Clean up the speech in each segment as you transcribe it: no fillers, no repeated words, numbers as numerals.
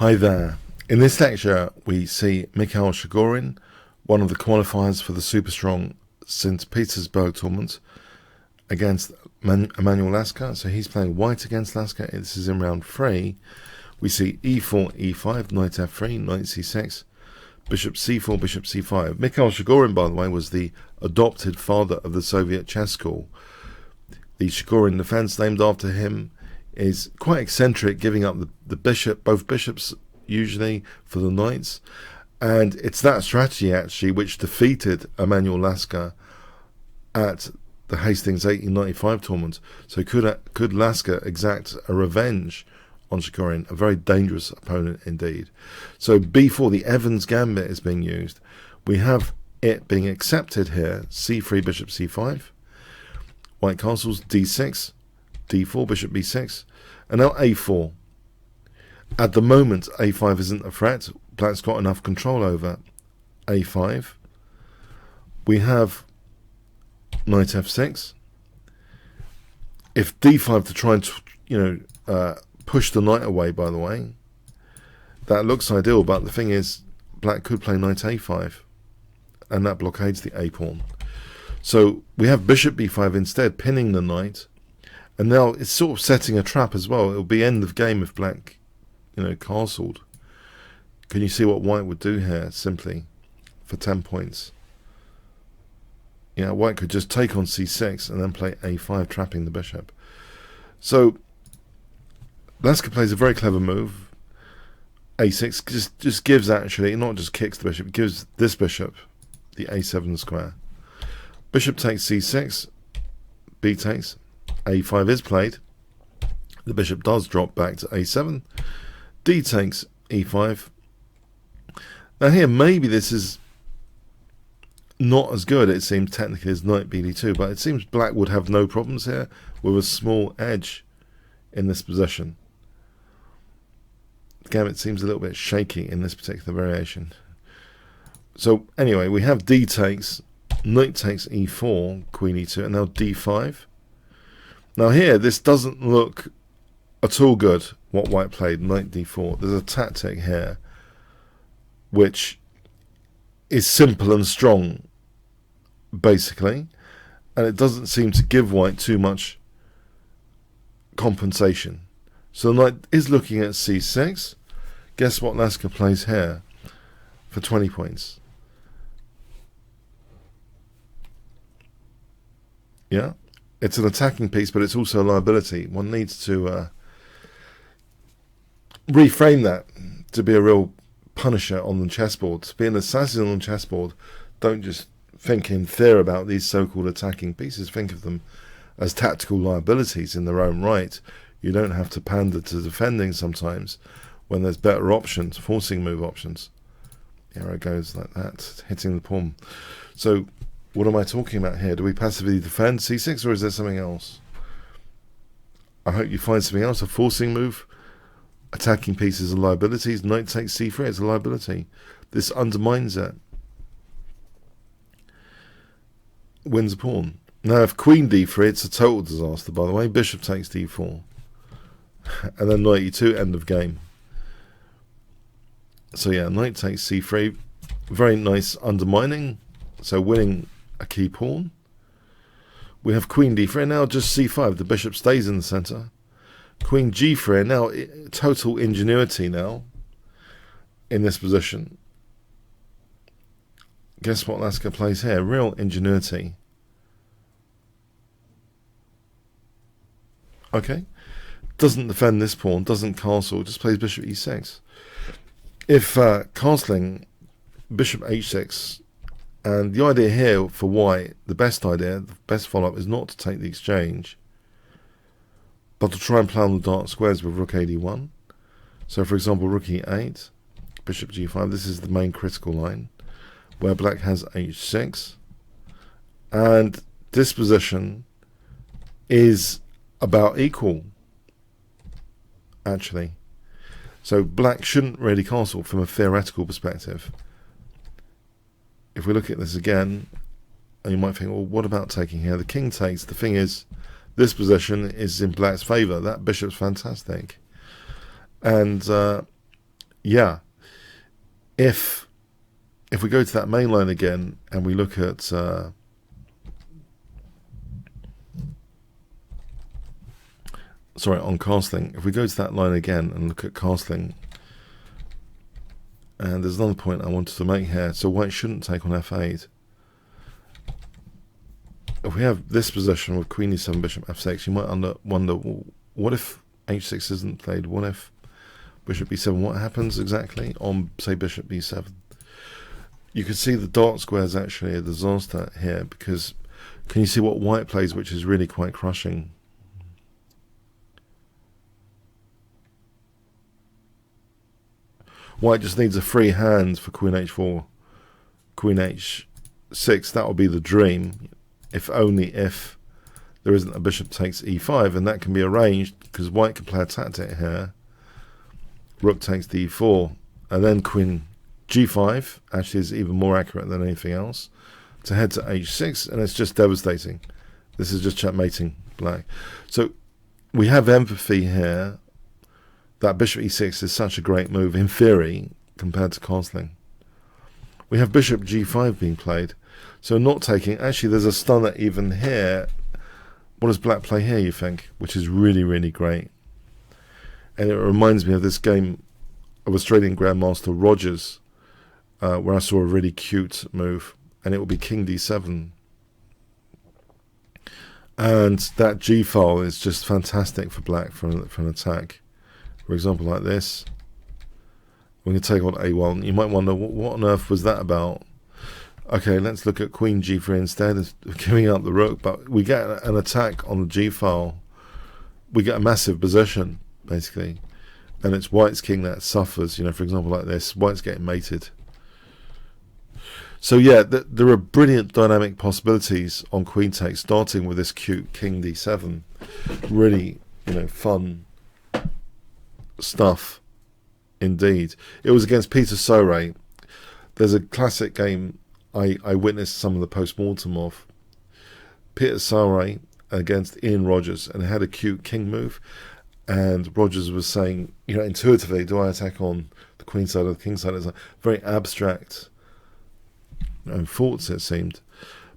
Hi there. In this lecture, we see Mikhail Chigorin, one of the qualifiers for the Super Strong St. Petersburg tournament, against Emanuel Lasker. So he's playing white against Lasker. This is in round 3. We see e4, e5, knight f3, knight c6, bishop c4, bishop c5. Mikhail Chigorin, by the way, was the adopted father of the Soviet chess school. The Chigorin defense, named after him, is quite eccentric, giving up the bishop, both bishops usually, for the knights. And it's that strategy, actually, which defeated Emanuel Lasker at the Hastings 1895 tournament. So could Lasker exact a revenge on Chigorin, a very dangerous opponent indeed. So b4, the Evans gambit, is being used. We have it being accepted here, c3, bishop c5, white castles, d6, d4, bishop b6, and now a4. At the moment, a5 isn't a threat. Black's got enough control over a5. We have knight f6. If d5 to try and push the knight away, by the way, that looks ideal, but the thing is, black could play knight a5, and that blockades the a pawn. So we have bishop b5 instead, pinning the knight, and now it's sort of setting a trap as well. It'll be end of game if black, castled. Can you see what white would do here, simply, for 10 points? Yeah, white could just take on c6 and then play a5, trapping the bishop. So Lasker plays a very clever move. a6 just gives, actually, not just kicks the bishop, it gives this bishop the a7 square. Bishop takes c6, b takes, a5 is played. The bishop does drop back to a7. D takes e5. Now here, maybe this is not as good, it seems, technically, as knight bd2, but it seems black would have no problems here with a small edge in this position. The gambit seems a little bit shaky in this particular variation. So anyway, we have d takes, knight takes e4, queen e2, and now d5. Now here, this doesn't look at all good, what white played, knight d4. There's a tactic here which is simple and strong, basically, and it doesn't seem to give white too much compensation. So the knight is looking at c6. Guess what Lasker plays here for 20 points? Yeah, it's an attacking piece, but it's also a liability. One needs to reframe that to be a real punisher on the chessboard. To be an assassin on the chessboard, don't just think in theory about these so-called attacking pieces. Think of them as tactical liabilities in their own right. You don't have to pander to defending sometimes when there's better options, forcing move options. The arrow goes like that, hitting the pawn. So what am I talking about here? Do we passively defend c6, or is there something else? I hope you find something else. A forcing move, attacking pieces are liabilities. Knight takes c3, it's a liability. This undermines it. Wins a pawn. Now if queen d3, it's a total disaster, by the way. Bishop takes d4. And then knight e2, end of game. So yeah, knight takes c3. Very nice undermining. So winning a key pawn. We have queen d3, now just c5. The bishop stays in the center. Queen g3, now total ingenuity now in this position. Guess what Lasker plays here? Real ingenuity. Okay. Doesn't defend this pawn, doesn't castle, just plays bishop e6. If castling, bishop h6, and the idea here for white, the best idea, the best follow-up, is not to take the exchange, but to try and play on the dark squares with rook ad1. So for example, rook e8, bishop g5, this is the main critical line, where black has h6, and this position is about equal, actually. So black shouldn't really castle from a theoretical perspective. If we look at this again, and you might think, well, what about taking here? The king takes. The thing is, this position is in black's favour. That bishop's fantastic. And yeah, if we go to that main line again and we look at sorry, on castling, if we go to that line again and look at castling, and there's another point I wanted to make here. So white shouldn't take on f8. If we have this position with queen e7, bishop f6, you might wonder, well, what if h6 isn't played? What if bishop b7? What happens exactly on, say, bishop b7? You can see the dark square is actually a disaster here, because can you see what white plays, which is really quite crushing? White just needs a free hand for queen h4, queen h6. That would be the dream, if only if there isn't a bishop takes e5, and that can be arranged because white can play a tactic here. Rook takes d4, and then queen g5 actually is even more accurate than anything else to head to h6, and it's just devastating. This is just checkmating black. So we have empathy here. That bishop e6 is such a great move in theory compared to castling. We have bishop g5 being played, so not taking. Actually, there's a stunner even here. What does black play here, you think? Which is really, really great. And it reminds me of this game of Australian Grandmaster Rogers, where I saw a really cute move, and it will be king d7. And that g file is just fantastic for black for an attack. For example, like this, we can take on a1. You might wonder, what on earth was that about? Okay, let's look at queen g3 instead of giving up the rook, but we get an attack on the g file. We get a massive position, basically, and it's white's king that suffers. You know, for example, like this, white's getting mated. So yeah, there are brilliant dynamic possibilities on queen takes, starting with this cute king d7. Really, you know, fun stuff indeed. It was against Peter Soray. There's a classic game I witnessed some of the post-mortem of. Peter Soray against Ian Rogers, and it had a cute king move, and Rogers was saying, you know, intuitively, do I attack on the queen side or the king side? It's a very abstract thoughts, it seemed.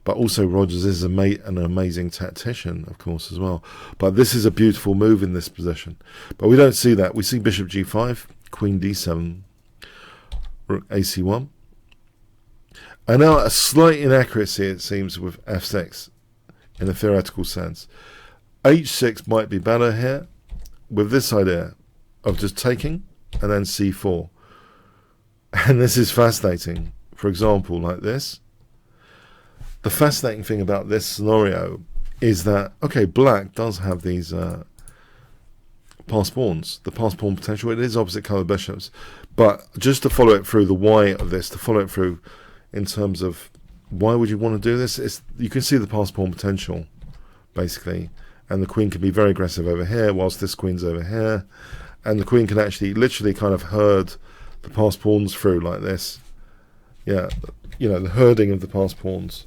But also Rogers is an amazing tactician, of course, as well. But this is a beautiful move in this position. But we don't see that. We see bishop g5, queen d7, rook ac1. And now a slight inaccuracy, it seems, with f6 in a theoretical sense. h6 might be better here with this idea of just taking and then c4. And this is fascinating. For example, like this. The fascinating thing about this scenario is that, okay, black does have these pass pawns, the pass pawn potential. It is opposite colour bishops. But just to follow it through, the why of this, to follow it through in terms of why would you want to do this, you can see the pass pawn potential, basically. And the queen can be very aggressive over here, whilst this queen's over here. And the queen can actually literally kind of herd the pass pawns through like this. Yeah, you know, the herding of the pass pawns.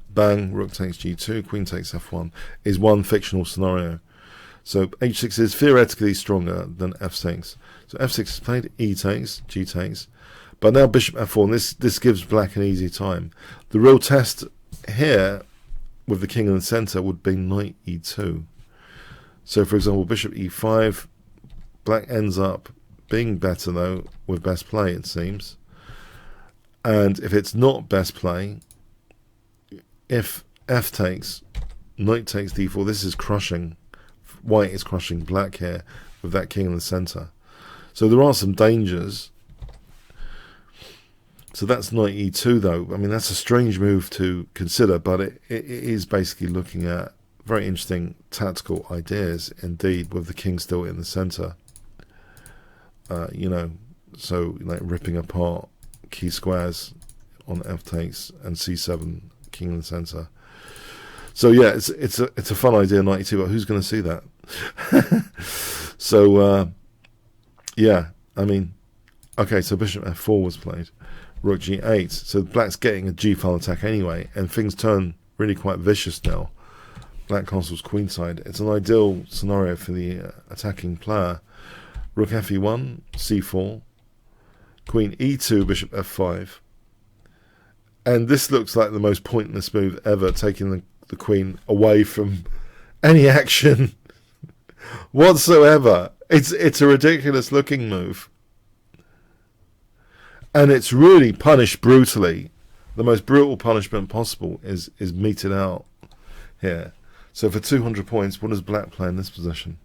Bang, rook takes g2, queen takes f1 is one fictional scenario. So h6 is theoretically stronger than f6. So f6 is played, e takes, g takes. But now bishop f4, and this gives black an easy time. The real test here with the king in the centre would be knight e2. So for example, bishop e5, black ends up being better though with best play, it seems. And if it's not best play, if f takes, knight takes d4, this is crushing. White is crushing black here with that king in the centre. So there are some dangers. So that's knight e2 though. I mean, that's a strange move to consider, but it is basically looking at very interesting tactical ideas indeed, with the king still in the centre. You know, so like ripping apart key squares on f takes and c7, king in the centre. So yeah, it's a fun idea, knight e2, but who's going to see that? So yeah, I mean, okay, so bishop f4 was played, rook g8. So black's getting a g-file attack anyway, and things turn really quite vicious now. Black castles queenside. It's an ideal scenario for the attacking player. Rook fe1, c4, queen e2, bishop f5. And this looks like the most pointless move ever, taking the queen away from any action whatsoever. It's a ridiculous looking move. And it's really punished brutally. The most brutal punishment possible is meted out here. So for 200 points, what does black play in this position?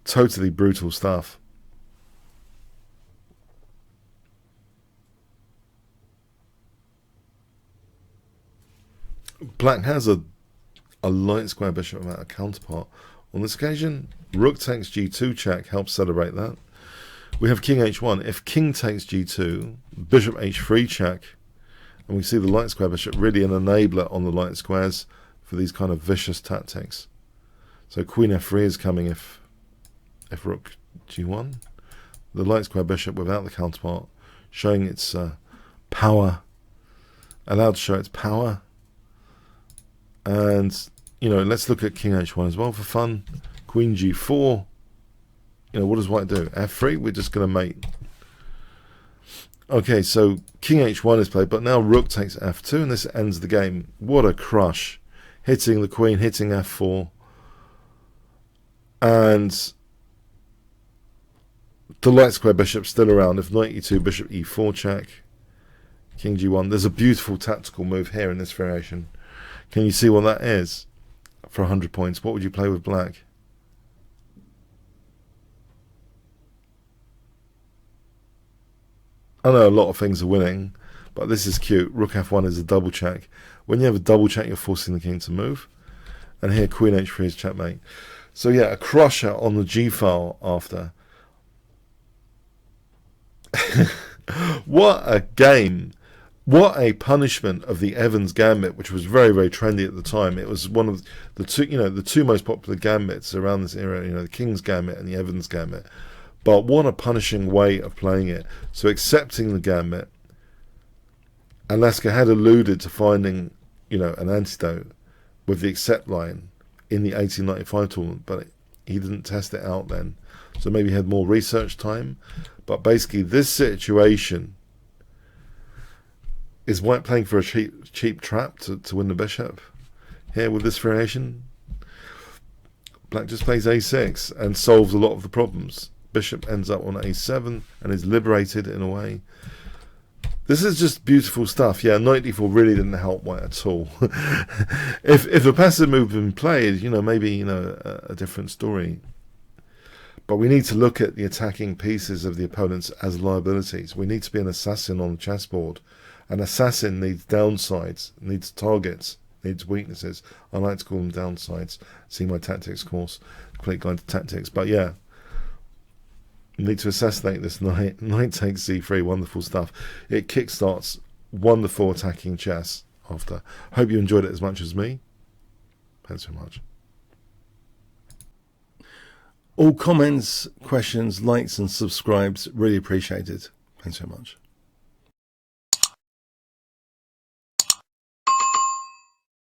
Totally brutal stuff. Black has a light square bishop without a counterpart. On this occasion, rook takes g2 check helps celebrate that. We have king h1. If king takes g2, bishop h3 check, and we see the light square bishop really an enabler on the light squares for these kind of vicious tactics. So queen f3 is coming if rook g1. The light square bishop without the counterpart, showing its power, allowed to show its power. And, you know, let's look at king h1 as well for fun. Queen g4. You know, what does white do? f3, we're just going to mate. Okay, so king h1 is played, but now rook takes f2, and this ends the game. What a crush. Hitting the queen, hitting f4. And the light square bishop's still around. If knight e2, bishop e4 check. King g1. There's a beautiful tactical move here in this variation. Can you see what that is? For 100 points, what would you play with black? I know a lot of things are winning, but this is cute. Rook f1 is a double check. When you have a double check, you're forcing the king to move. And here, queen h3 is checkmate. So yeah, a crusher on the g file after. What a game. What a punishment of the Evans Gambit, which was very, very trendy at the time. It was one of the two, you know, the two most popular gambits around this era, you know, the King's Gambit and the Evans Gambit. But what a punishing way of playing it. So accepting the Gambit, and Lasker had alluded to finding, you know, an antidote with the accept line in the 1895 tournament, but he didn't test it out then. So maybe he had more research time. But basically, this situation is white playing for a cheap trap to win the bishop. Here with this variation, black just plays a6 and solves a lot of the problems. Bishop ends up on a7 and is liberated in a way. This is just beautiful stuff. Yeah, knight d4 really didn't help white at all. if a passive move had been played, you know, maybe, you know, a different story. But we need to look at the attacking pieces of the opponents as liabilities. We need to be an assassin on the chessboard. An assassin needs downsides, needs targets, needs weaknesses. I like to call them downsides. See my tactics course, Complete Guide to Tactics. But yeah, you need to assassinate this knight. Knight takes c3, wonderful stuff. It kickstarts wonderful attacking chess after. Hope you enjoyed it as much as me. Thanks so much. All comments, questions, likes and subscribes, really appreciated. Thanks so much.